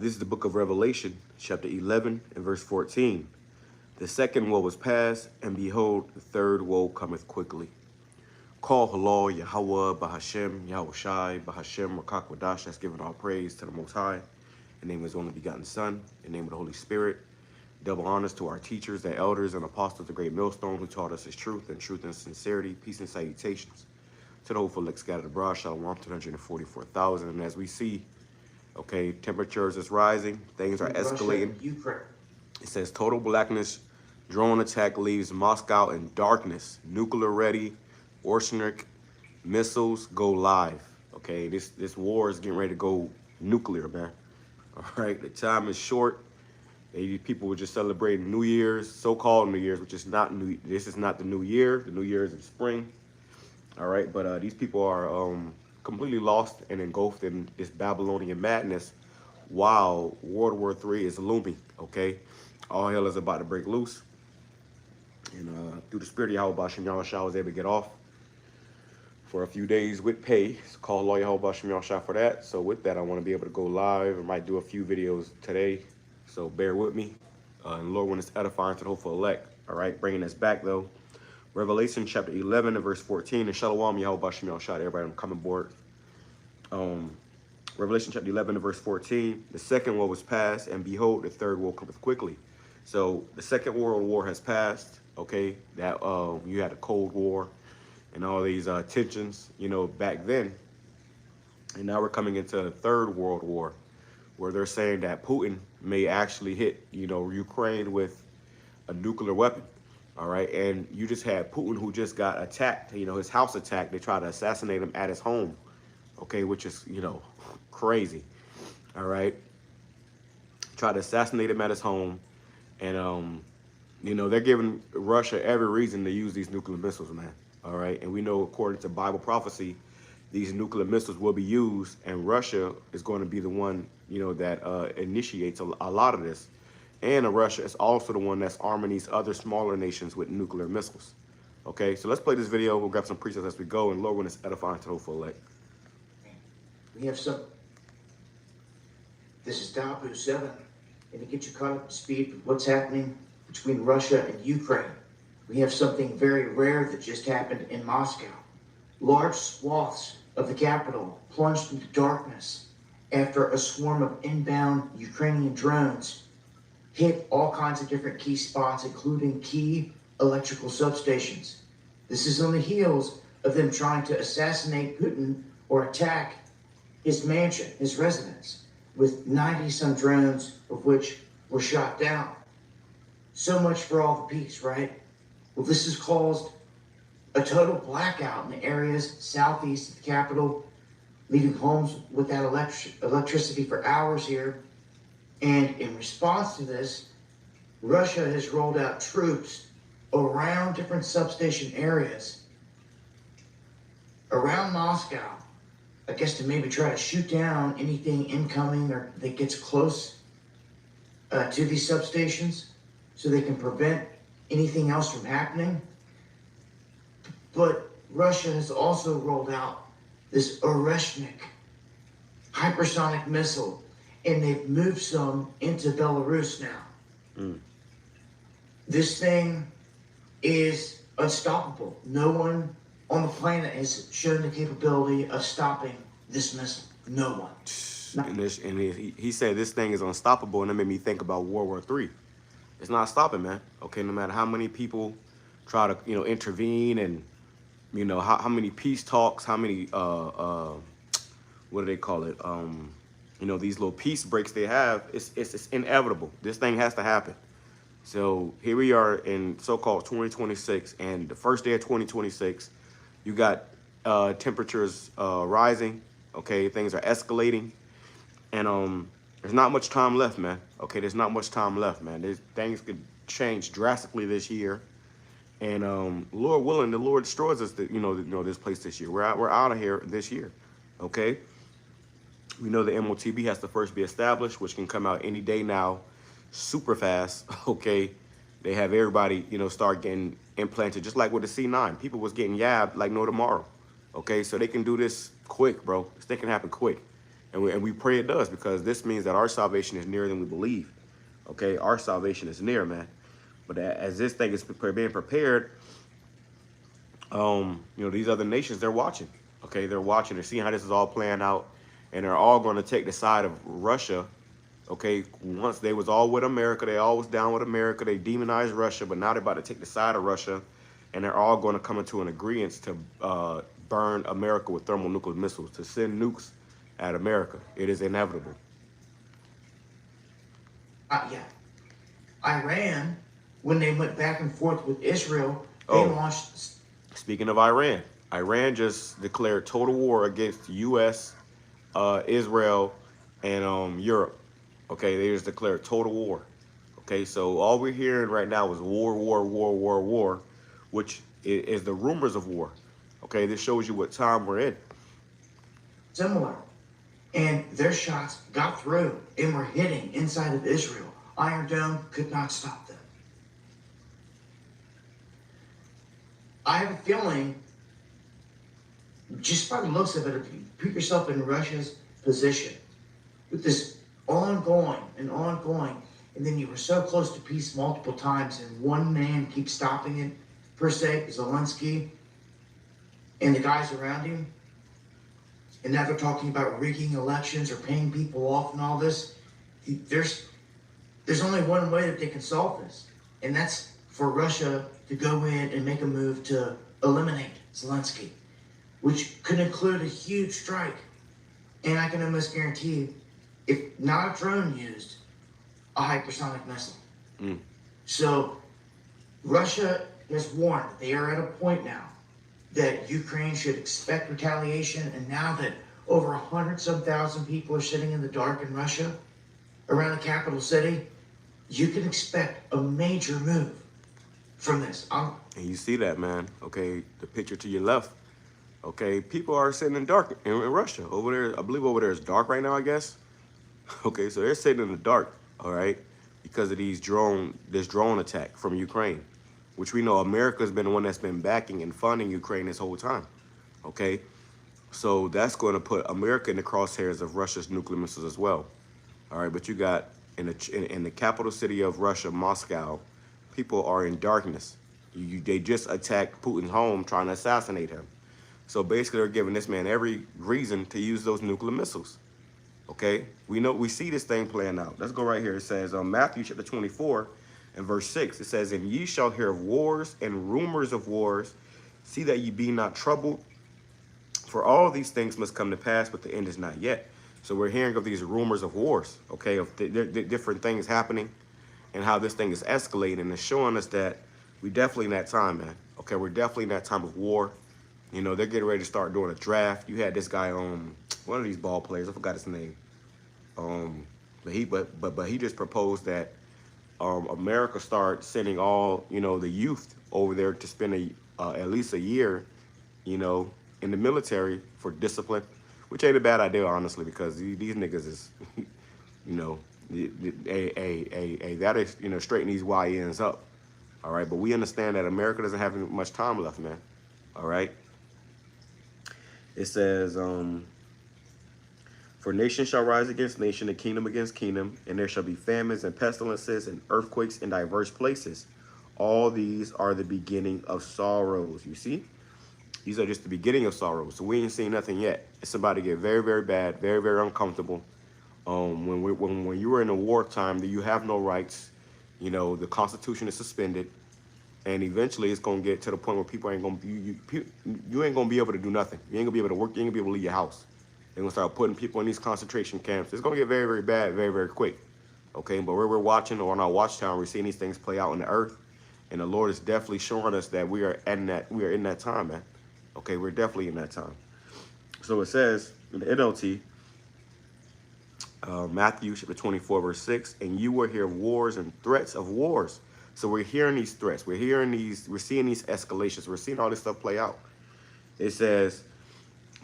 This is the book of Revelation, chapter 11 and verse 14. The second woe was past, and behold, the third woe cometh quickly. Call HALAL, YAHAWAH, BAHASHAM, YAHWASHI, BAHASHAM, QADASH. That's giving all praise to the Most High. In the name of His only begotten Son, in the name of the Holy Spirit. Double honors to our teachers, the elders, and apostles of Great Millstone who taught us His truth and sincerity, peace and salutations. To the hopeful elect scattered abroad, shalom, 244,000. And as we see, okay, temperatures is rising, things are escalating. It says total blackness, drone attack leaves Moscow in darkness, nuclear ready, Oreshnik missiles go live. Okay, this war is getting ready to go nuclear, man. All right, the time is short. People were just celebrating New Year's, so-called New Year's, which is not new. This is not the new year. The new year is in spring. All right, but these people are completely lost and engulfed in this Babylonian madness while World War III is looming, okay? All hell is about to break loose. And through the spirit of YAHAWAH, I was able to get off for a few days with pay. It's called YAHAWAH for that. So with that, I want to be able to go live. I might do a few videos today, so bear with me. And Lord, when it's edifying to the hopeful elect, all right? Bringing us back, though. Revelation chapter 11 and verse 14. And Shalom, YAHAWAH, everybody, I'm coming aboard. Revelation chapter 11 and verse 14. The second woe was past, and behold, the third woe cometh quickly. So the Second World War has passed, okay? That you had a Cold War and all these tensions, you know, back then. And now we're coming into the Third World War, where they're saying that Putin may actually hit, you know, Ukraine with a nuclear weapon. All right, and you just had Putin, who just got attacked, you know, his house attacked. They tried to assassinate him at his home, okay, which is, you know, crazy. All right, tried to assassinate him at his home, and you know, they're giving Russia every reason to use these nuclear missiles, man. All right, and we know, according to Bible prophecy, these nuclear missiles will be used, and Russia is going to be the one, you know, that initiates a lot of this. And Russia is also the one that's arming these other smaller nations with nuclear missiles. Okay, so let's play this video. We'll grab some precepts as we go, and Lord, when it's edifying to the hopeful elect. We have some. This is Dabu 7, and to get you caught up to speed with what's happening between Russia and Ukraine, we have something very rare that just happened in Moscow. Large swaths of the capital plunged into darkness after a swarm of inbound Ukrainian drones hit all kinds of different key spots, including key electrical substations. This is on the heels of them trying to assassinate Putin or attack his mansion, his residence, with 90-some drones, of which were shot down. So much for all the peace, right? Well, this has caused a total blackout in the areas southeast of the capital, leaving homes without electricity for hours here. And in response to this, Russia has rolled out troops around different substation areas around Moscow, I guess, to maybe try to shoot down anything incoming or that gets close to these substations so they can prevent anything else from happening. But Russia has also rolled out this Oreshnik hypersonic missile, and they've moved some into Belarus now. This thing is unstoppable. No one on the planet has shown the capability of stopping this missile. No one. And he said this thing is unstoppable, and it made me think about World War III. It's not stopping, man. Okay, no matter how many people try to, you know, intervene, and, you know, how many peace talks, how many, what do they call it? You know, these little peace breaks they have, it's inevitable. This thing has to happen. So here we are in so-called 2026, and the first day of 2026, you got temperatures rising, okay? Things are escalating, and there's not much time left, man. Okay, there's not much time left, man. Things could change drastically this year, and Lord willing, the Lord destroys us, this place this year. We're out of here this year, okay? We know the MOTB has to first be established, which can come out any day now, super fast, okay? They have everybody, you know, start getting implanted, just like with the C9. People was getting yabbed like no tomorrow, okay? So they can do this quick, bro. This thing can happen quick. And we pray it does, because this means that our salvation is nearer than we believe. Okay, our salvation is near, man. But as this thing is being prepared, these other nations, they're watching. Okay, they're watching. They're seeing how this is all playing out, and they're all going to take the side of Russia. Okay, once they was all with America, they all was down with America. They demonized Russia, but now they're about to take the side of Russia, and they're all going to come into an agreement to burn America with thermonuclear missiles, to send nukes at America. It is inevitable. Yeah. Iran, when they went back and forth with Israel, they launched... Speaking of Iran, Iran just declared total war against the U.S., Israel, and Europe. Okay, they just declared total war. Okay, so all we're hearing right now is war, war, war, war, war, which is the rumors of war. Okay, this shows you what time we're in. Similar. And their shots got through and were hitting inside of Israel. Iron Dome could not stop them. I have a feeling, just by the looks of it, if you put yourself in Russia's position, with this ongoing, and then you were so close to peace multiple times, and one man keeps stopping it, per se, Zelensky, and the guys around him, and now they're talking about rigging elections or paying people off and all this. There's only one way that they can solve this, and that's for Russia to go in and make a move to eliminate Zelensky, which could include a huge strike. And I can almost guarantee you, if not a drone used, a hypersonic missile. So Russia has warned that they are at a point now that Ukraine should expect retaliation, and now that over 100-some thousand people are sitting in the dark in Russia, around the capital city, you can expect a major move from this. And you see that, man. Okay, the picture to your left. Okay, people are sitting in dark in Russia. Over there, I believe over there is dark right now, I guess. Okay, so they're sitting in the dark, all right, because of this drone attack from Ukraine, which we know America's been the one that's been backing and funding Ukraine this whole time. Okay, so that's going to put America in the crosshairs of Russia's nuclear missiles as well. All right, but you got in the capital city of Russia, Moscow, people are in darkness. They just attacked Putin's home, trying to assassinate him. So basically, they're giving this man every reason to use those nuclear missiles. Okay, we see this thing playing out. Let's go right here. It says Matthew chapter 24 and verse 6. It says, "And ye shall hear of wars and rumors of wars. See that ye be not troubled. For all these things must come to pass, but the end is not yet." So we're hearing of these rumors of wars, okay, of the different things happening and how this thing is escalating, and it's showing us that we definitely in that time, man. Okay, we're definitely in that time of war. You know, they're getting ready to start doing a draft. You had this guy one of these ball players, I forgot his name. But he just proposed that America start sending all, the youth over there to spend at least a year, in the military for discipline, which ain't a bad idea, honestly, because these niggas is, that is, straighten these YNs up. All right, but we understand that America doesn't have much time left, man. All right. It says, "For nation shall rise against nation, and kingdom against kingdom, and there shall be famines and pestilences and earthquakes in diverse places. All these are the beginning of sorrows." You see? These are just the beginning of sorrows. So we ain't seen nothing yet. It's about to get very, very bad, very, very uncomfortable. When you were in a wartime, you have no rights. The Constitution is suspended, and eventually it's gonna get to the point where people ain't gonna you ain't gonna be able to do nothing. You ain't gonna be able to work. You ain't gonna be able to leave your house. They're gonna start putting people in these concentration camps. It's gonna get very, very bad, very, very quick. Okay, but we're watching on our watchtower, we're seeing these things play out on the earth, and the Lord is definitely showing us that we are in that time, man. Okay, we're definitely in that time. So it says in the NLT, Matthew chapter 24 verse 6, "And you will hear wars and threats of wars." So we're hearing these threats. We're seeing these escalations. We're seeing all this stuff play out. It says,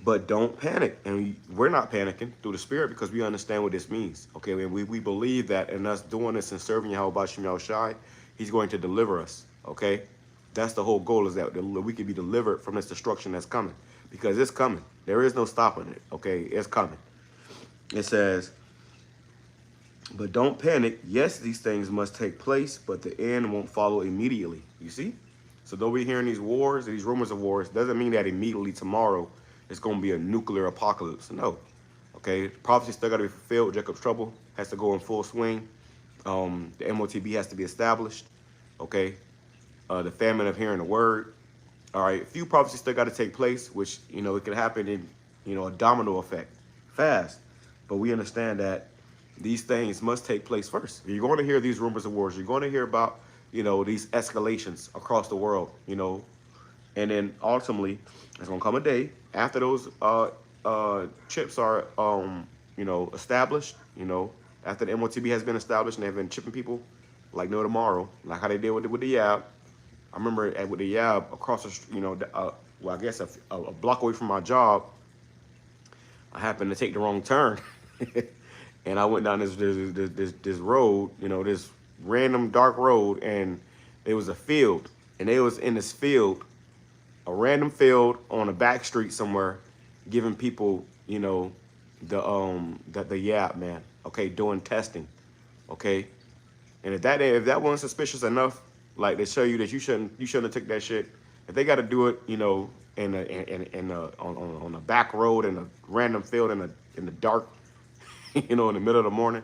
"But don't panic." And we're not panicking through the Spirit, because we understand what this means. Okay, and we believe that in us doing this and serving YAHAWASHI, He's going to deliver us. Okay, that's the whole goal, is that we can be delivered from this destruction that's coming, because it's coming. There is no stopping it. Okay, it's coming. It says, but don't panic. Yes, these things must take place, but the end won't follow immediately. You see? So though we're hearing these wars, these rumors of wars, doesn't mean that immediately tomorrow it's going to be a nuclear apocalypse. No. Okay? Prophecy still got to be fulfilled. Jacob's trouble has to go in full swing. The MOTB has to be established. Okay? The famine of hearing the word. All right? A few prophecies still got to take place, which, you know, it could happen in, you know, a domino effect fast. But we understand that these things must take place first. You're going to hear these rumors of wars. You're going to hear about, you know, these escalations across the world, you know, and then ultimately there's going to come a day after those chips are, you know, established, you know, after the MOTB has been established and they've been chipping people like no tomorrow, like how they did with the YAB. I remember with the YAB across the, you know, well, I guess a block away from my job, I happened to take the wrong turn. And I went down this road, you know, this random dark road, and it was a field. And they was in this field, a random field on a back street somewhere, giving people, you know, the yap, man. Okay, doing testing. Okay. And if that wasn't suspicious enough, like to show you that you shouldn't have took that shit. If they got to do it, you know, on a back road in a random field in the dark, you know, in the middle of the morning,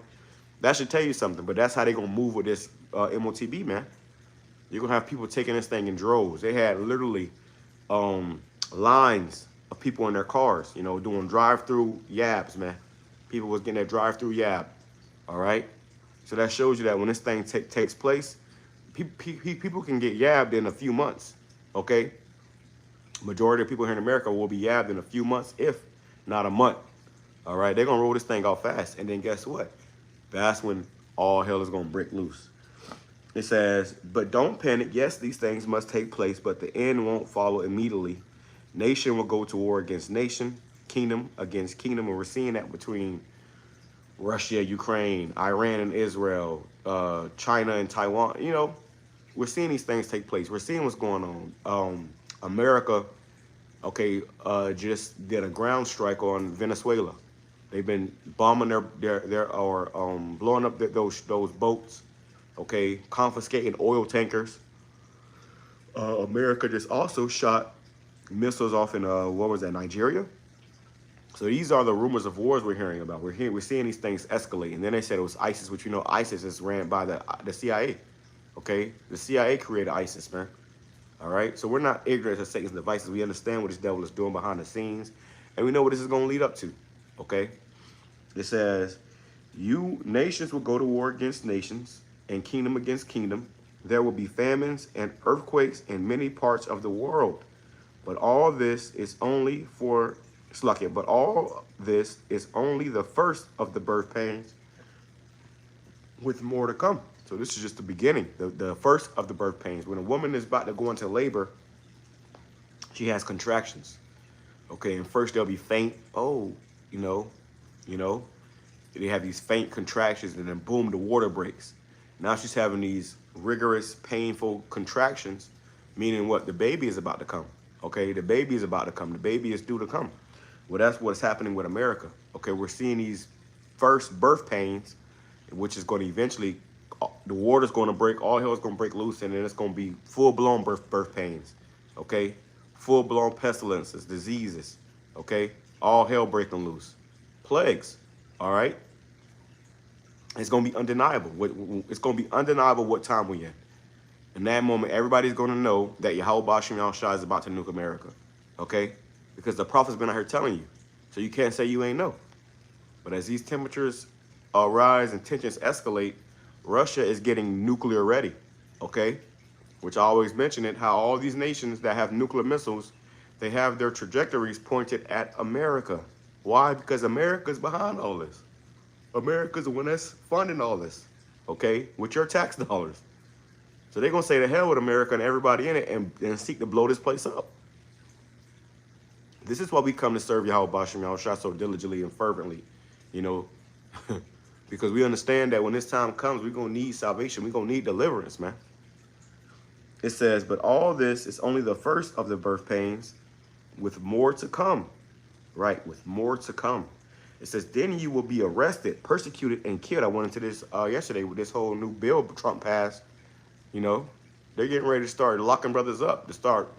that should tell you something. But that's how they gonna move with this MOTB, man. You're gonna have people taking this thing in droves. They had literally lines of people in their cars, you know, doing drive-through yabs, man. People was getting that drive-through yab. All right. So that shows you that when this thing takes place, people can get yabbed in a few months. Okay. Majority of people here in America will be yabbed in a few months, if not a month. All right, they're going to roll this thing out fast. And then guess what? That's when all hell is going to break loose. It says, but don't panic. Yes, these things must take place, but the end won't follow immediately. Nation will go to war against nation, kingdom against kingdom. And we're seeing that between Russia, Ukraine, Iran and Israel, China and Taiwan. You know, we're seeing these things take place. We're seeing what's going on. America, okay, just did a ground strike on Venezuela. They've been bombing blowing up those boats, okay, confiscating oil tankers. America just also shot missiles off in what was that, Nigeria? So these are the rumors of wars we're hearing about. We're seeing these things escalate, and then they said it was ISIS, which you know ISIS is ran by the CIA. Okay, the CIA created ISIS, man. All right, so we're not ignorant of Satan's devices. We understand what this devil is doing behind the scenes, and we know what this is going to lead up to. Okay. It says, you nations will go to war against nations and kingdom against kingdom. There will be famines and earthquakes in many parts of the world. But all this is only but all this is only the first of the birth pains, with more to come. So this is just the beginning, the first of the birth pains. When a woman is about to go into labor, she has contractions. Okay, and first they'll be faint. Oh, you know, they have these faint contractions, and then boom, the water breaks. Now she's having these rigorous, painful contractions, meaning what? The baby is about to come. Okay, the baby is about to come. The baby is due to come. Well, that's what's happening with America. Okay, we're seeing these first birth pains, which is going to eventually, the water's going to break, all hell is going to break loose, and then it's going to be full-blown birth pains. Okay, full-blown pestilences, diseases. Okay, all hell breaking loose. Plagues. All right. It's going to be undeniable. It's going to be undeniable what time we're in. In that moment, everybody's going to know that YAHAWASHI is about to nuke America. Okay? Because the prophet's been out here telling you. So you can't say you ain't know. But as these temperatures rise and tensions escalate, Russia is getting nuclear ready. Okay? Which I always mention it, how all these nations that have nuclear missiles, they have their trajectories pointed at America. Why? Because America's behind all this. America's the one that's funding all this, okay, with your tax dollars. So they're going to say to hell with America and everybody in it and seek to blow this place up. This is why we come to serve YAHAWASHI so diligently and fervently, you know, because we understand that when this time comes, we're going to need salvation. We're going to need deliverance, man. It says, but all this is only the first of the birth pains, with more to come. Right, with more to come. It says, then you will be arrested, persecuted, and killed. I went into this yesterday with this whole new bill Trump passed. You know, they're getting ready to start locking brothers up, to start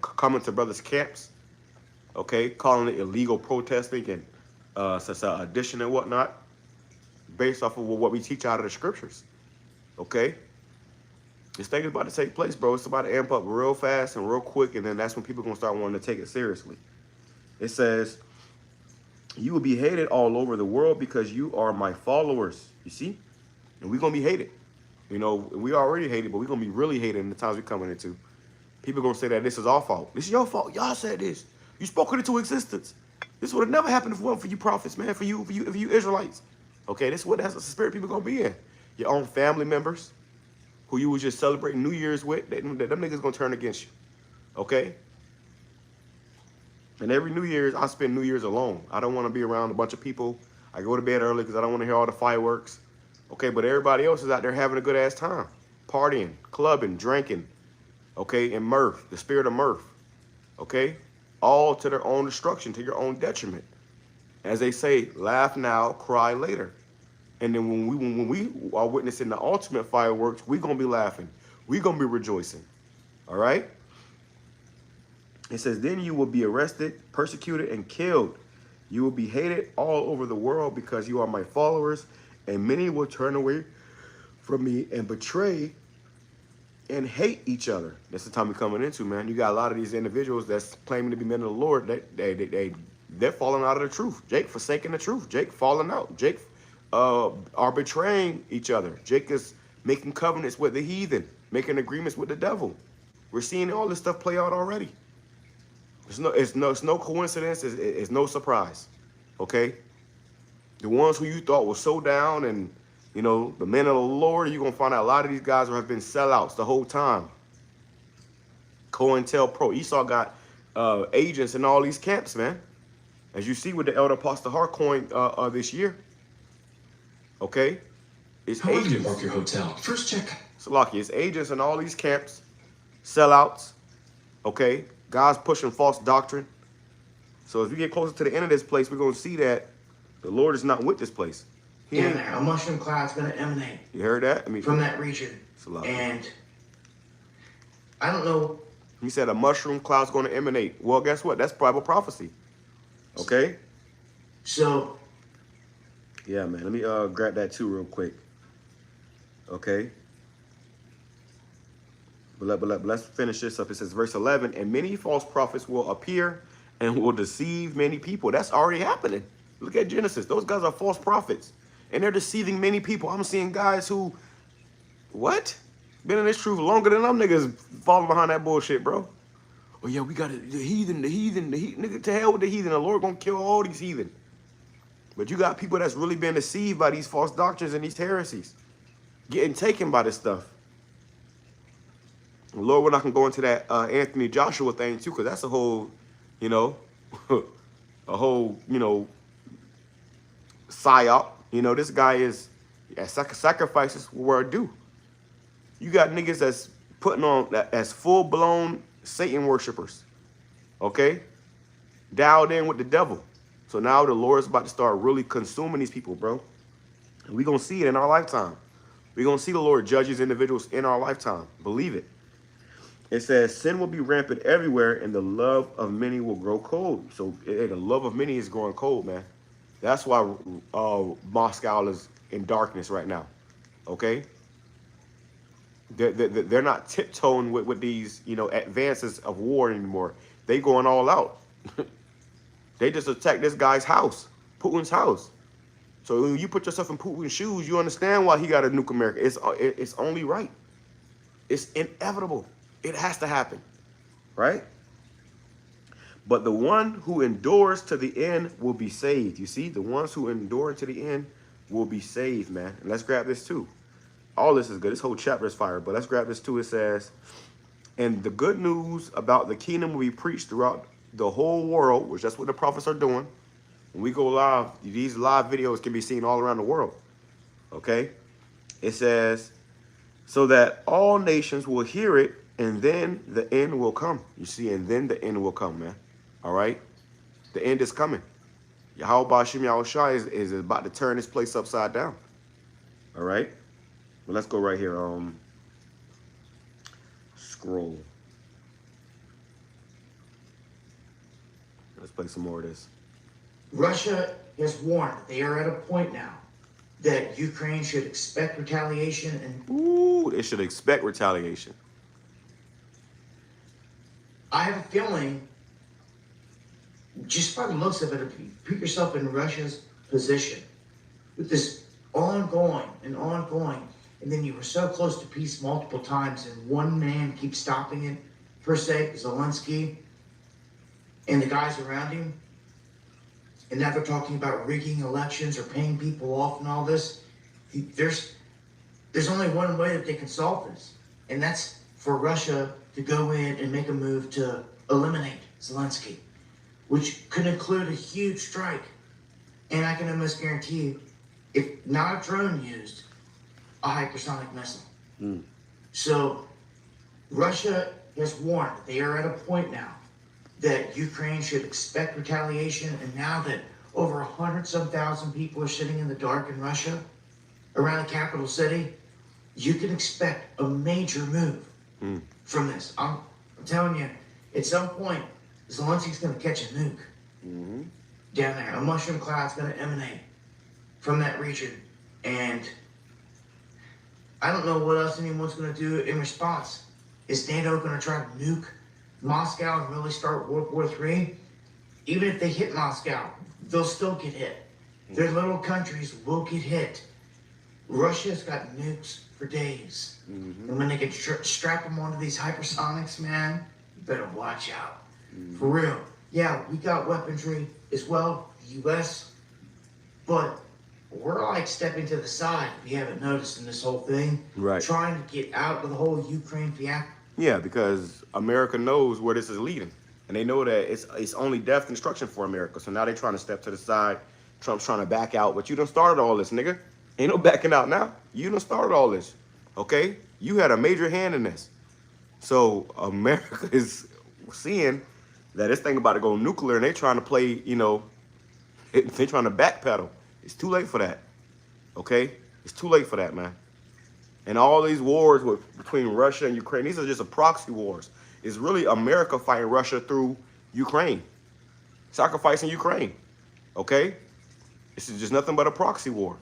coming to brothers' camps, okay, calling it illegal protesting and addition and whatnot, based off of what we teach out of the scriptures, okay? This thing is about to take place, bro. It's about to amp up real fast and real quick, and then that's when people are going to start wanting to take it seriously. It says, you will be hated all over the world because you are my followers, you see? And we're going to be hated. You know, we already hated, but we're going to be really hated in the times we're coming into. People are going to say that this is our fault. This is your fault. Y'all said this. You spoke it into existence. This would have never happened if it wasn't for you prophets, man, for you Israelites. Okay, this is what that's the spirit people going to be in. Your own family members who you was just celebrating New Year's with, them niggas going to turn against you. Okay? And every New Year's, I spend New Year's alone. I don't want to be around a bunch of people. I go to bed early because I don't want to hear all the fireworks. Okay, but everybody else is out there having a good ass time. Partying, clubbing, drinking. Okay, and mirth, the spirit of mirth. Okay? All to their own destruction, to your own detriment. As they say, laugh now, cry later. And then when we are witnessing the ultimate fireworks, we're going to be laughing. We're going to be rejoicing. All right? It says, then you will be arrested, persecuted, and killed. You will be hated all over the world because you are my followers, and many will turn away from me and betray and hate each other. That's the time we're coming into, man. You got a lot of these individuals that's claiming to be men of the Lord. They're falling out of the truth. Jake forsaking the truth. Jake falling out. Jake are betraying each other. Jake is making covenants with the heathen, making agreements with the devil. We're seeing all this stuff play out already. It's no coincidence. It's no surprise. Okay? The ones who you thought were so down and, you know, the men of the Lord, you're going to find out a lot of these guys have been sellouts the whole time. COINTELPRO. Esau got agents in all these camps, man. As you see with the Elder Apostle Harcoin this year. Okay? It's How agents. do you book your hotel? First check. Salaki, it's agents in all these camps. Sellouts. Okay? God's pushing false doctrine. So as we get closer to the end of this place, we're going to see that the Lord is not with this place. In there, a mushroom cloud's going to emanate. You heard that? I mean, from that region. And I don't know. He said a mushroom cloud's going to emanate. Well, guess what? That's Bible prophecy. Okay? So. Yeah, man. Let me grab that too real quick. Okay? But let's finish this up. It says, verse 11, and many false prophets will appear and will deceive many people. That's already happening. Look at Genesis. Those guys are false prophets. And they're deceiving many people. I'm seeing guys who, what? Been in this truth longer than them niggas falling behind that bullshit, bro. Oh, yeah, we got it. The heathen. Nigga, to hell with the heathen. The Lord gonna kill all these heathen. But you got people that's really been deceived by these false doctrines and these heresies. Getting taken by this stuff. Lord, we're not going to go into that Anthony Joshua thing, too, because that's a whole, you know, a whole, you know, psyop. You know, this guy is, sacrifices were due. You got niggas that's putting on, as full-blown Satan worshipers, okay? Dialed in with the devil. So now the Lord's about to start really consuming these people, bro. And we're going to see it in our lifetime. We're going to see the Lord judge these individuals in our lifetime. Believe it. It says, sin will be rampant everywhere, and the love of many will grow cold. So the love of many is growing cold, man. That's why Moscow is in darkness right now, okay? They're not tiptoeing with these, you know, advances of war anymore. They going all out. They just attacked this guy's house, Putin's house. So when you put yourself in Putin's shoes, you understand why he got to nuke America. It's only right. It's inevitable. It has to happen, right? But the one who endures to the end will be saved. You see, the ones who endure to the end will be saved, man. And let's grab this too. All this is good. This whole chapter is fire. But let's grab this too. It says, and the good news about the kingdom will be preached throughout the whole world, which that's what the prophets are doing. When we go live, these live videos can be seen all around the world. Okay? It says, so that all nations will hear it, and then the end will come. You see, and then the end will come, man. All right? The end is coming. Yahweh BAHASHAM YAHWASHI is about to turn this place upside down. All right? Well, let's go right here. Scroll. Let's play some more of this. Russia has warned they are at a point now that Ukraine should expect retaliation and Ooh, they should expect retaliation. I have a feeling, just by the looks of it, if you put yourself in Russia's position with this ongoing, and then you were so close to peace multiple times, and one man keeps stopping it, per se, Zelensky, and the guys around him, and now they're talking about rigging elections or paying people off and all this. There's only one way that they can solve this, and that's for Russia to go in and make a move to eliminate Zelensky, which could include a huge strike. And I can almost guarantee you, if not a drone used, a hypersonic missile. So Russia has warned they are at a point now that Ukraine should expect retaliation, and now that over 100-some thousand people are sitting in the dark in Russia, around the capital city, you can expect a major move from this. I'm telling you, at some point, Zelensky's going to catch a nuke down there. A mushroom cloud's going to emanate from that region, and I don't know what else anyone's going to do in response. Is NATO going to try to nuke Moscow and really start World War III? Even if they hit Moscow, they'll still get hit. Their little countries will get hit. Russia's got nukes for days. And when they can strap them onto these hypersonics, man, you better watch out. For real. Yeah, we got weaponry as well, the U.S., but we're like stepping to the side, if you haven't noticed in this whole thing. Right. Trying to get out of the whole Ukraine fiasco. Yeah, because America knows where this is leading. And they know that it's only death and destruction for America. So now they're trying to step to the side. Trump's trying to back out. But you done started all this, nigga. Ain't no backing out now. You done started all this. Okay? You had a major hand in this. So America is seeing that this thing about to go nuclear, and they trying to play, you know, they trying to backpedal. It's too late for that. Okay? It's too late for that, man. And all these wars between Russia and Ukraine, these are just a proxy wars. It's really America fighting Russia through Ukraine, sacrificing Ukraine. Okay? This is just nothing but a proxy war.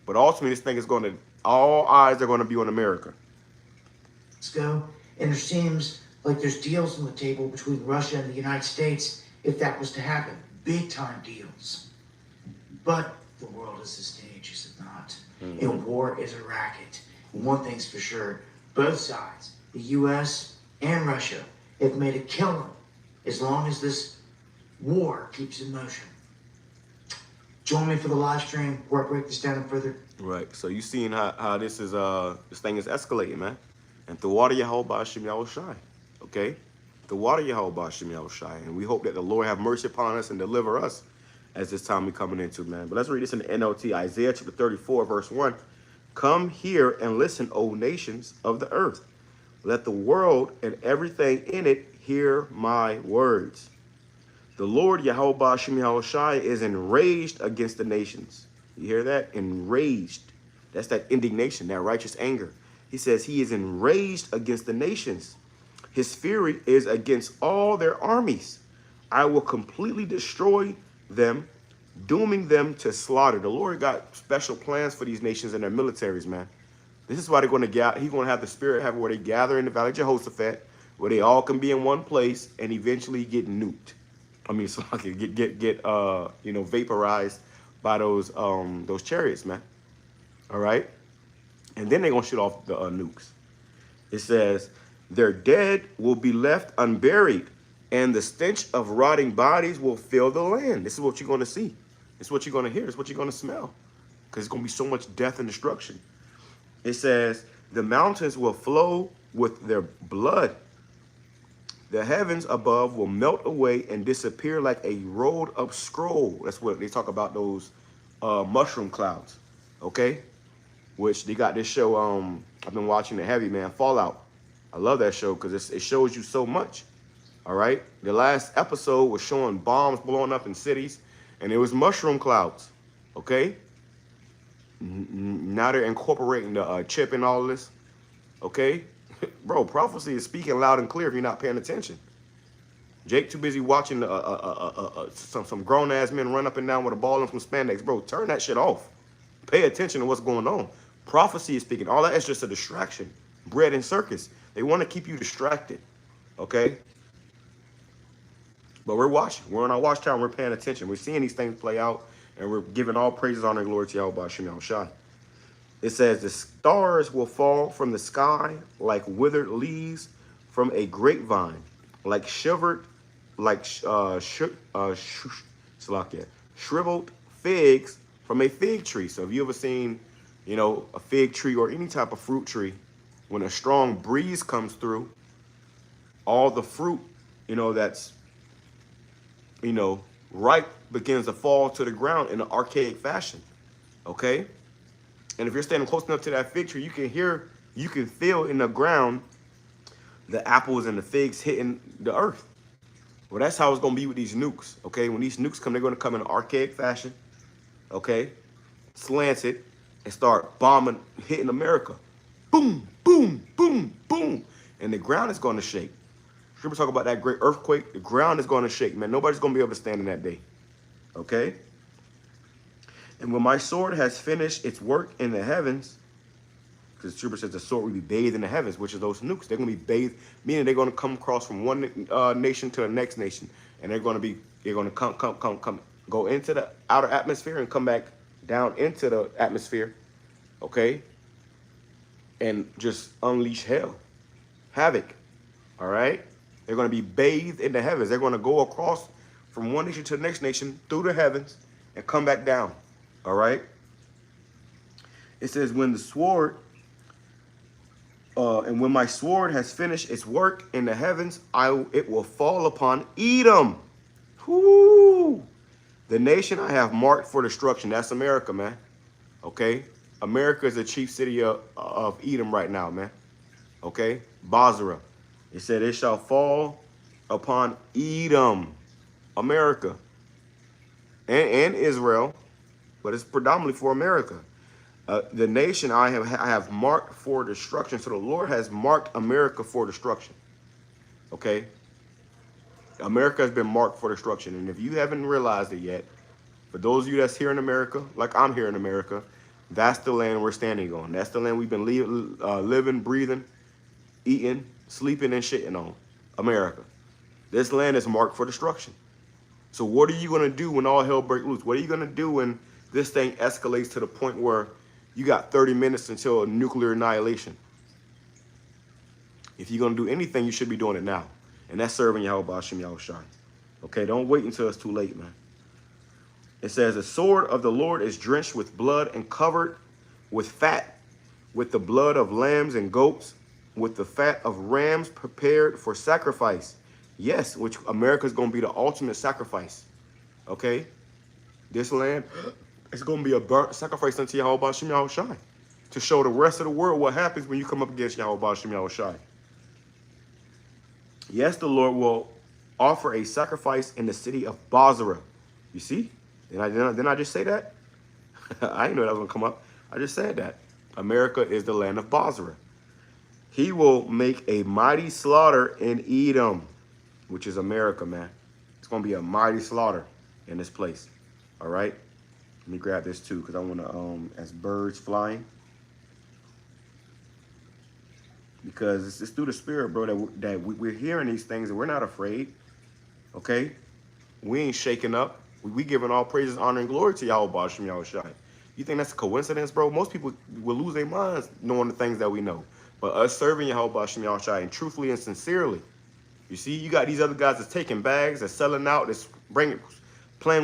But ultimately, this thing is going to, all eyes are going to be on America. Let's go. And there seems like there's deals on the table between Russia and the United States if that was to happen. Big time deals. But the world is a stage, is it not? And war is a racket. And one thing's for sure, both sides, the U.S. and Russia, have made a killing as long as this war keeps in motion. Join me for the live stream where I break this down further. Right. So you seen how this is this thing is escalating, man. And the water Yahweh BAHASHAM YAHWASHI. Okay? The water Yahweh BAHASHAM YAHWASHI. And we hope that the Lord have mercy upon us and deliver us as this time we coming into, man. But let's read this in the NLT, Isaiah chapter 34, verse 1. Come here and listen, O nations of the earth. Let the world and everything in it hear my words. The Lord Yahweh BAHASHAM YAHWASHI is enraged against the nations. You hear that? Enraged. That's that indignation, that righteous anger. He says he is enraged against the nations. His fury is against all their armies. I will completely destroy them, dooming them to slaughter. The Lord got special plans for these nations and their militaries, man. This is why they're going to gather. He's going to have the Spirit have where they gather in the Valley of Jehoshaphat, where they all can be in one place and eventually get nuked. I mean, so I can get you know, vaporized by those chariots, man. All right, and then they're gonna shoot off the nukes. It says their dead will be left unburied, and the stench of rotting bodies will fill the land. This is what you're gonna see. This is what you're gonna hear. This is what you're gonna smell, because it's gonna be so much death and destruction. It says the mountains will flow with their blood. The heavens above will melt away and disappear like a rolled up scroll. That's what they talk about, those mushroom clouds, okay? Which they got this show, I've been watching the heavy, man, Fallout. I love that show because it shows you so much, all right? The last episode was showing bombs blowing up in cities, And it was mushroom clouds. Okay? Now they're incorporating the chip and all this. Okay? Bro, prophecy is speaking loud and clear if you're not paying attention. Jake too busy watching some grown-ass men run up and down with a ball and some spandex. Bro, turn that shit off. Pay attention to what's going on. Prophecy is speaking. All that is just a distraction. Bread and circus. They want to keep you distracted. Okay? But we're watching. We're on our watch tower. We're paying attention. We're seeing these things play out. And we're giving all praises, honor, and glory to YAHAWASHI. It says, the stars will fall from the sky like withered leaves from a grapevine, like shriveled figs from a fig tree. So have you ever seen, you know, a fig tree or any type of fruit tree, when a strong breeze comes through, all the fruit, you know, that's, you know, ripe begins to fall to the ground in an archaic fashion. Okay? And if you're standing close enough to that fig tree, you can feel in the ground the apples and the figs hitting the earth. Well, that's how it's going to be with these nukes. Okay? When these nukes come, they're going to come in an archaic fashion. Okay? Slanted and start bombing, hitting America. Boom, boom, boom, boom. And the ground is going to shake. People talk about that great earthquake. The ground is going to shake, man. Nobody's going to be able to stand in that day. Okay? And when my sword has finished its work in the heavens, because the trooper says the sword will be bathed in the heavens, which is those nukes. They're going to be bathed, meaning they're going to come across from one nation to the next nation. And they're going to come, go into the outer atmosphere and come back down into the atmosphere. Okay? And just unleash hell. Havoc. All right? They're going to be bathed in the heavens. They're going to go across from one nation to the next nation through the heavens and come back down. All right? It says, when the sword, and when my sword has finished its work in the heavens, it will fall upon Edom. Whoo! The nation I have marked for destruction. That's America, man. Okay? America is the chief city of Edom right now, man. Okay? Basra. It said, it shall fall upon Edom, America, and Israel, but it's predominantly for America. The nation I have marked for destruction. So the Lord has marked America for destruction. Okay? America has been marked for destruction. And if you haven't realized it yet, for those of you that's here in America, like I'm here in America, that's the land we're standing on. That's the land we've been living, breathing, eating, sleeping, and shitting on. America. This land is marked for destruction. So what are you going to do when all hell breaks loose? What are you going to do when this thing escalates to the point where you got 30 minutes until nuclear annihilation? If you're going to do anything, you should be doing it now. And that's serving YAHAWASHI. Okay, don't wait until it's too late, man. It says, the sword of the Lord is drenched with blood and covered with fat, with the blood of lambs and goats, with the fat of rams prepared for sacrifice. Yes, which America is going to be the ultimate sacrifice. Okay? This land is going to be a burnt sacrifice unto YAHAWASHI to show the rest of the world what happens when you come up against YAHAWASHI. Yes, the Lord will offer a sacrifice in the city of Basra. You see? Didn't I just say that? I didn't know that was going to come up. I just said that. America is the land of Basra. He will make a mighty slaughter in Edom, which is America, man. It's going to be a mighty slaughter in this place. All right? Let me grab this too, because I want to, as birds flying. Because it's through the Spirit, bro, that we're hearing these things and we're not afraid. Okay? We ain't shaking up. We giving all praises, honor, and glory to YAHAWASHI. You think that's a coincidence, bro? Most people will lose their minds knowing the things that we know. But us serving YAHAWASHI and truthfully and sincerely. You see, you got these other guys that's taking bags, that's selling out, that's playing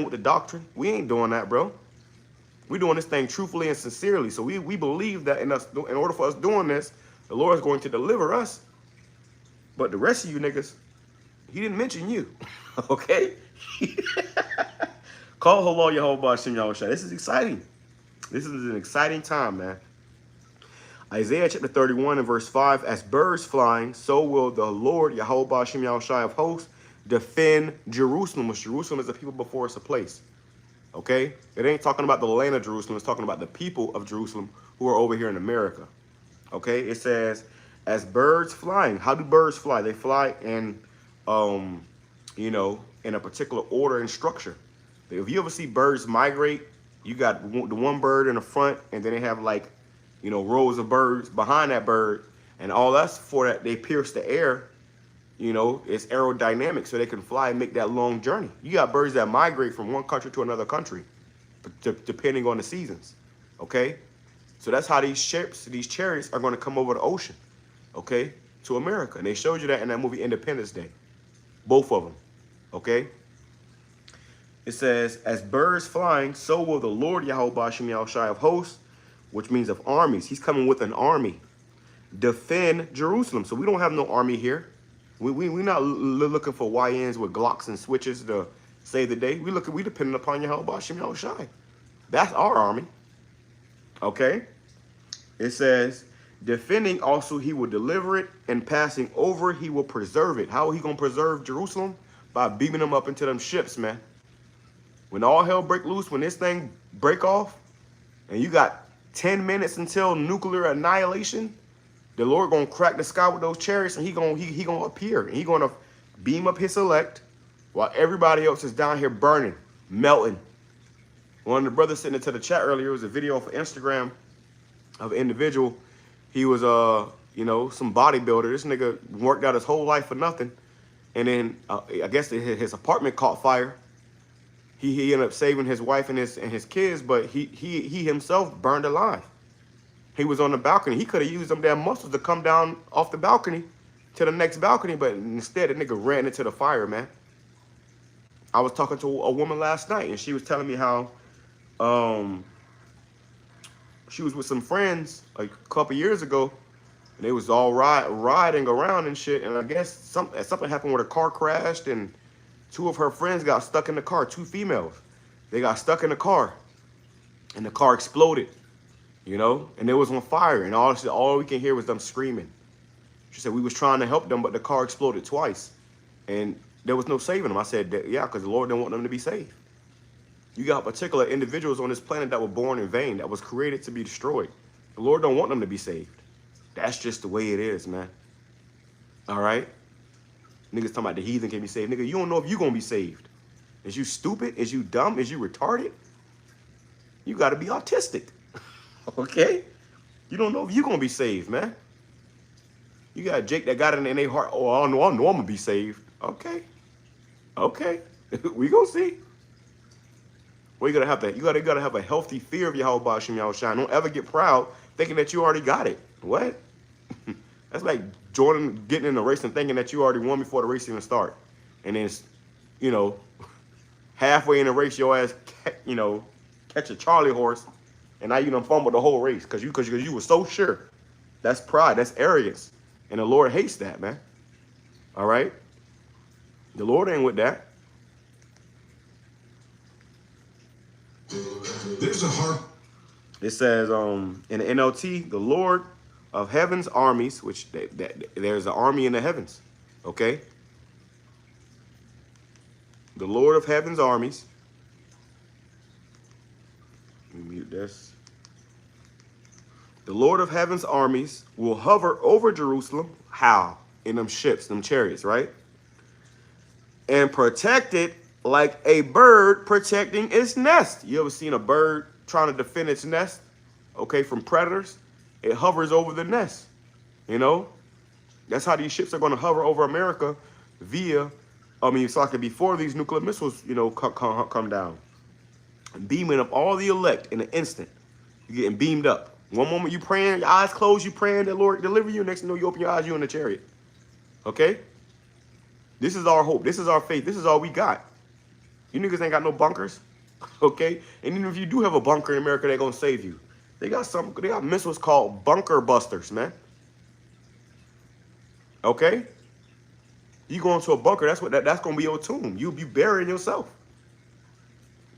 with the doctrine. We ain't doing that, bro. We're doing this thing truthfully and sincerely. So we believe that in order for us doing this, the Lord is going to deliver us. But the rest of you niggas, he didn't mention you. Okay? Call HALAL YAHAWASHI. This is exciting. This is an exciting time, man. Isaiah chapter 31 and verse 5, as birds flying, so will the Lord YAHAWASHI of hosts defend Jerusalem. Which Jerusalem is a people before it's a place. Okay? It ain't talking about the land of Jerusalem. It's talking about the people of Jerusalem who are over here in America. Okay? It says, as birds flying. How do birds fly? They fly in, you know, in a particular order and structure. If you ever see birds migrate, you got the one bird in the front, and then they have like, you know, rows of birds behind that bird. And all that's for that they pierce the air. You know, it's aerodynamic, so they can fly and make that long journey. You got birds that migrate from one country to another country, depending on the seasons. Okay? So that's how these ships, these chariots are going to come over the ocean, okay, to America. And they showed you that in that movie Independence Day. Both of them. Okay? It says, as birds flying, so will the Lord YAHWASHI of hosts, which means of armies. He's coming with an army. Defend Jerusalem. So we don't have no army here. We're not looking for YNs with Glocks and switches to save the day. We dependent upon YAHWASHI. That's our army. Okay? It says, defending also he will deliver it, and passing over he will preserve it. How are he going to preserve Jerusalem? By beaming them up into them ships, man. When all hell break loose, when this thing break off, and you got 10 minutes until nuclear annihilation, the Lord gonna crack the sky with those chariots, and he gonna appear, and he gonna beam up his elect while everybody else is down here burning, melting. One of the brothers sent into the chat earlier, was a video for Instagram of an individual. He was you know, some bodybuilder. This nigga worked out his whole life for nothing, and then I guess his apartment caught fire. He ended up saving his wife and his kids, but he himself burned alive. He was on the balcony. He could have used them damn muscles to come down off the balcony to the next balcony, but instead the nigga ran into the fire, man. I was talking to a woman last night, and she was telling me how she was with some friends like a couple years ago, and they was all riding around and shit, and I guess something happened where the car crashed, and two of her friends got stuck in the car, two females. They got stuck in the car, and the car exploded. You know, and it was on fire, and all we can hear was them screaming. She said, we was trying to help them, but the car exploded twice, and there was no saving them. I said, yeah, because the Lord didn't want them to be saved. You got particular individuals on this planet that were born in vain, that was created to be destroyed. The Lord don't want them to be saved. That's just the way it is, man. All right? Niggas talking about the heathen can be saved. Nigga, you don't know if you're going to be saved. Is you stupid? Is you dumb? Is you retarded? You got to be autistic. Okay? You don't know if you're going to be saved, man. You got Jake that got it in their heart. Oh, I know I'm going to be saved. Okay. Okay. We going to see. Well, you gotta have a healthy fear of YAHWASHI. Don't ever get proud thinking that you already got it. What? That's like Jordan getting in the race and thinking that you already won before the race even start. And then, you know, halfway in the race, your ass, you know, catch a Charlie horse. And now you done fumbled the whole race because you were so sure. That's pride. That's arrogance. And the Lord hates that, man. All right? The Lord ain't with that. There's a heart. It says in the NLT, the Lord of heaven's armies, which there's an army in the heavens. Okay? The Lord of heaven's armies. Let me mute this. The Lord of heaven's armies will hover over Jerusalem. How? In them ships, them chariots, right? And protect it like a bird protecting its nest. You ever seen a bird trying to defend its nest, okay, from predators? It hovers over the nest, you know? That's how these ships are going to hover over America via, it's like before these nuclear missiles, you know, come down. Beaming up all the elect in an instant. You're getting beamed up. One moment you praying, your eyes closed, you praying that Lord deliver you. Next thing you know, you open your eyes, you in the chariot. Okay? This is our hope. This is our faith. This is all we got. You niggas ain't got no bunkers. Okay? And even if you do have a bunker in America, they're going to save you. They got missiles called bunker busters, man. Okay? You go into a bunker, that's going to be your tomb. You be burying yourself.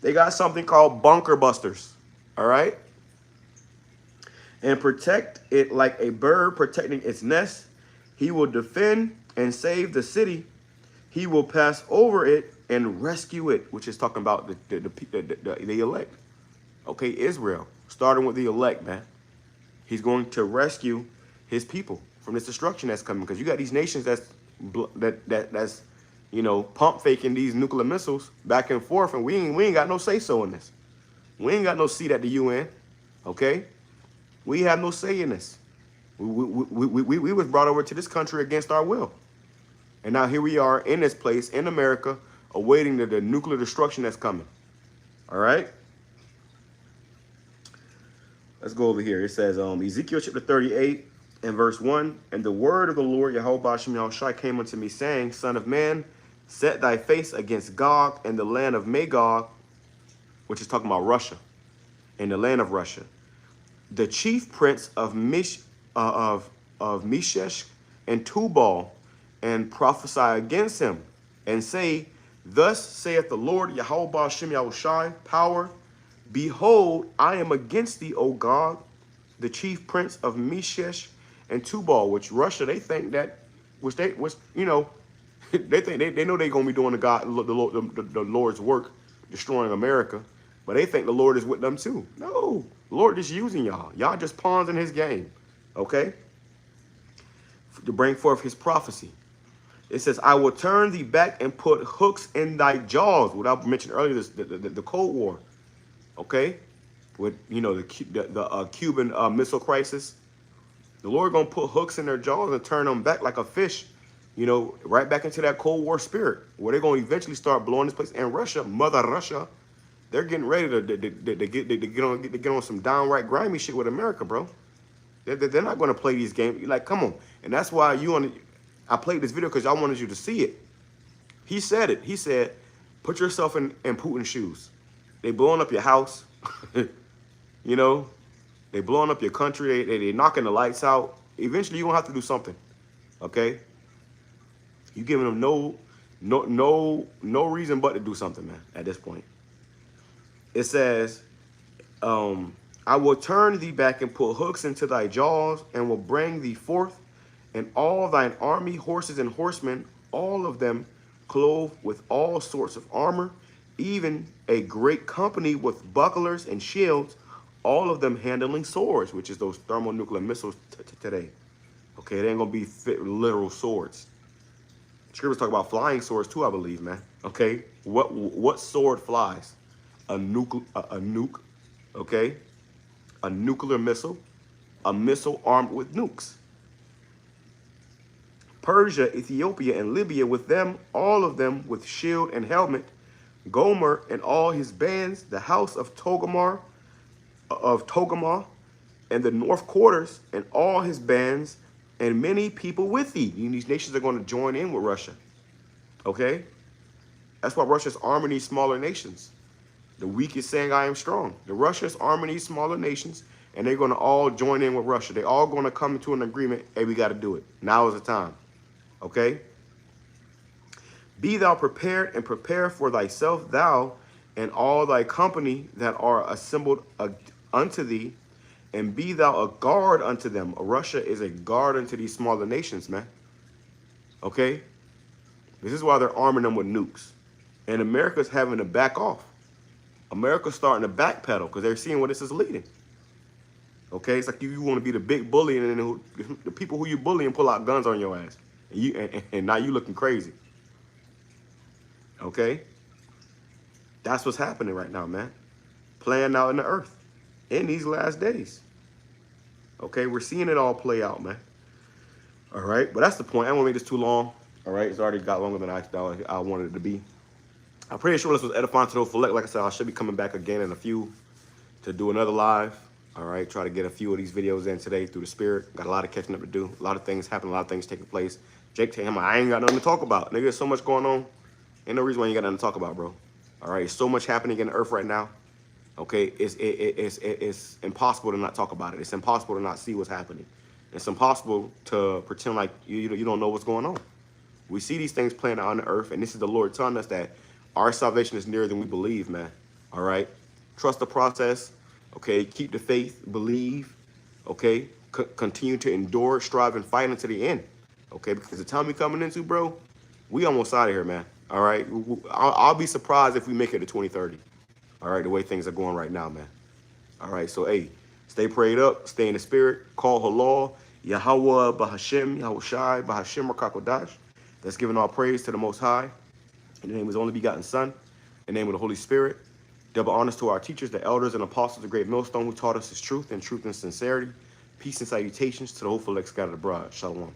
They got something called bunker busters. All right? And protect it like a bird protecting its nest. He will defend and save the city. He will pass over it and rescue it, which is talking about the elect. Okay, Israel, starting with the elect, man. He's going to rescue his people from this destruction that's coming, because you got these nations that's you know, pump faking these nuclear missiles back and forth, and we ain't got no say so in this. We ain't got no seat at the UN. Okay, we have no say in this. We was brought over to this country against our will, and now here we are in this place in America, awaiting the nuclear destruction that's coming. All right. Let's go over here. It says Ezekiel chapter 38 and verse 1. And the word of the Lord YAHWASHI came unto me, saying, Son of man, set thy face against Gog and the land of Magog, which is talking about Russia, and the land of Russia, the chief prince of Meshech and Tubal, and prophesy against him, and say, Thus saith the Lord YAHWASHI, power, Behold, I am against thee, O Gog, the chief prince of Meshech and Tubal, which Russia, they think that, you know, they think they know they're gonna be doing the Lord's work, destroying America, but they think the Lord is with them too. No, the Lord is using y'all. Y'all just pawns in his game, okay? To bring forth his prophecy. It says, I will turn thee back and put hooks in thy jaws. What I mentioned earlier, the Cold War. Okay, with, you know, the Cuban Missile Crisis, the Lord gonna put hooks in their jaws and turn them back like a fish, you know, right back into that Cold War spirit, where they're gonna eventually start blowing this place. And Russia, Mother Russia, they're getting ready to get on some downright grimy shit with America, bro. They're not gonna play these games. Like, come on. And that's why I played this video, because y'all wanted you to see it. He said it. He said, put yourself in Putin's shoes. They blowing up your house, you know, they blowing up your country, they knocking the lights out. Eventually you're gonna have to do something, okay? You giving them no reason but to do something, man, at this point. It says, I will turn thee back and put hooks into thy jaws, and will bring thee forth, and all thine army, horses and horsemen, all of them clothed with all sorts of armor, even a great company with bucklers and shields, all of them handling swords, which is those thermonuclear missiles today. Okay, they ain't gonna be literal swords. Scriptures talk about flying swords too, I believe, man. Okay, what sword flies? A nuke, okay? A nuclear missile, a missile armed with nukes. Persia, Ethiopia, and Libya with them, all of them with shield and helmet, Gomer and all his bands, the house of Togarmah, and the north quarters, and all his bands, and many people with thee. These nations are going to join in with Russia. Okay? That's why Russia's arming these smaller nations. The weak is saying, I am strong. The Russia's arming these smaller nations, and they're going to all join in with Russia. They're all going to come into an agreement. Hey, we got to do it. Now is the time. Okay? Be thou prepared, and prepare for thyself, thou and all thy company that are assembled unto thee, and be thou a guard unto them. Russia is a guard unto these smaller nations, man. Okay? This is why they're arming them with nukes. And America's having to back off. America's starting to backpedal because they're seeing where this is leading. Okay? It's like you want to be the big bully, and then the people who you bully and pull out guns on your ass. And now you looking crazy. Okay? That's what's happening right now, man. Playing out in the earth in these last days. Okay? We're seeing it all play out, man. All right? But that's the point. I don't want to make this too long. All right? It's already got longer than I wanted it to be. I'm pretty sure this was edifying to those select. Like I said, I should be coming back again in a few to do another live. All right? Try to get a few of these videos in today through the spirit. Got a lot of catching up to do. A lot of things happening. A lot of things taking place. Jake tell him, I ain't got nothing to talk about. Nigga, there's so much going on. Ain't no reason why you got nothing to talk about, bro. All right, so much happening in the earth right now. Okay, it's impossible to not talk about it. It's impossible to not see what's happening. It's impossible to pretend like you don't know what's going on. We see these things playing out on the earth, and this is the Lord telling us that our salvation is nearer than we believe, man. All right, trust the process. Okay, keep the faith, believe. Okay, continue to endure, strive, and fight until the end. Okay, because the time we're coming into, bro, We almost out of here, man. All right. I'll be surprised if we make it to 2030. All right. The way things are going right now, man. All right. So, hey, stay prayed up. Stay in the spirit. Call halal. YAHAWAH, BAHASHAM, YAHWASHI, BAHASHAM, QADASH. That's giving all praise to the Most High. In the name of His only begotten Son. In the name of the Holy Spirit. Double honors to our teachers, the elders and apostles of Great Millstone, who taught us His truth and sincerity. Peace and salutations to the hopeful elect scattered abroad. Shalom.